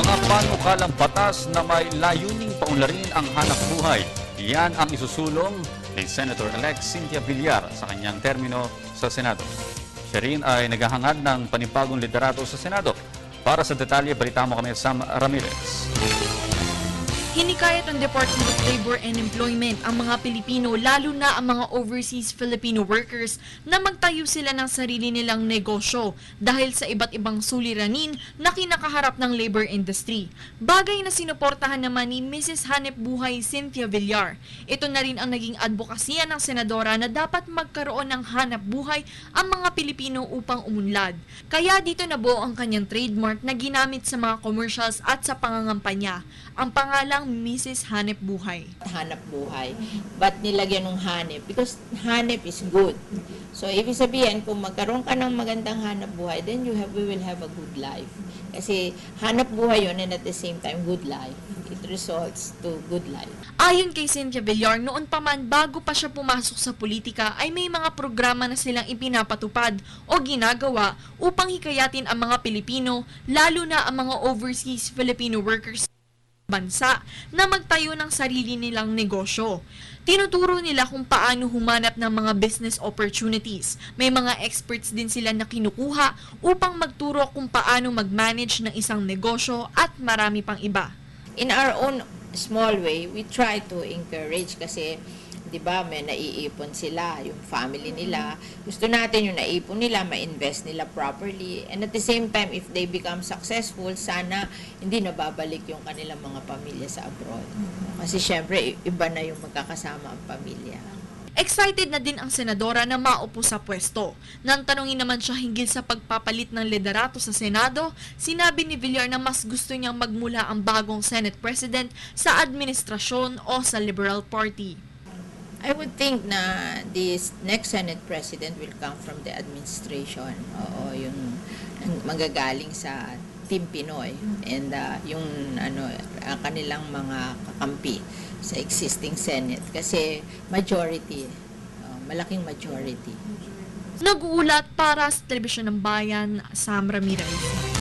Mga panukalang batas na may layuning paunlarin ang hanap buhay. Yan ang isusulong ni Senator-elect Cynthia Villar sa kanyang termino sa Senado. Siya rin ay naghahangad ng panibagong liderato sa Senado. Para sa detalye, balita mo kami Sam Ramirez. Hinikayat ng Department of Labor and Employment ang mga Pilipino, lalo na ang mga overseas Filipino workers, na magtayo sila ng sarili nilang negosyo dahil sa iba't ibang suliranin na kinakaharap ng labor industry. Bagay na sinuportahan naman ni Mrs. Hanep Buhay Cynthia Villar. Ito na rin ang naging advokasya ng senadora na dapat magkaroon ng hanap buhay ang mga Pilipino upang umunlad. Kaya dito nabuo ang kanyang trademark na ginamit sa mga commercials at sa pangangampanya. Ang pangalang Mrs. Hanep Buhay. Hanap buhay. Ba't nilagyan ng hanep? Because hanep is good. So, ibig sabihin, kung magkaroon ka ng magandang hanap buhay, then we will have a good life. Kasi hanap buhay yun and at the same time, good life. It results to good life. Ayon kay Cynthia Villar, noon pa man bago pa siya pumasok sa politika ay may mga programa na silang ipinapatupad o ginagawa upang hikayatin ang mga Pilipino, lalo na ang mga overseas Filipino workers bansa na magtayo ng sarili nilang negosyo. Tinuturo nila kung paano humanap ng mga business opportunities. May mga experts din sila na kinukuha upang magturo kung paano mag-manage ng isang negosyo at marami pang iba. In our own small way, we try to encourage kasi 'di ba, may naiipon sila, yung family nila. Gusto natin yung naipon nila, ma-invest nila properly. And at the same time, if they become successful, sana hindi nababalik yung kanilang mga pamilya sa abroad. Kasi syempre, iba na yung magkakasama ang pamilya. Excited na din ang senadora na maupo sa pwesto. Nang tanungin naman siya hinggil sa pagpapalit ng liderato sa Senado, sinabi ni Villar na mas gusto niyang magmula ang bagong Senate President sa administrasyon o sa Liberal Party. I would think na this next Senate President will come from the administration. Oo, yung magagaling sa Team Pinoy and yung kanilang mga kakampi sa existing Senate kasi majority, malaking majority. Nag-uulat para sa Telebisyon ng Bayan, Sam Ramirez.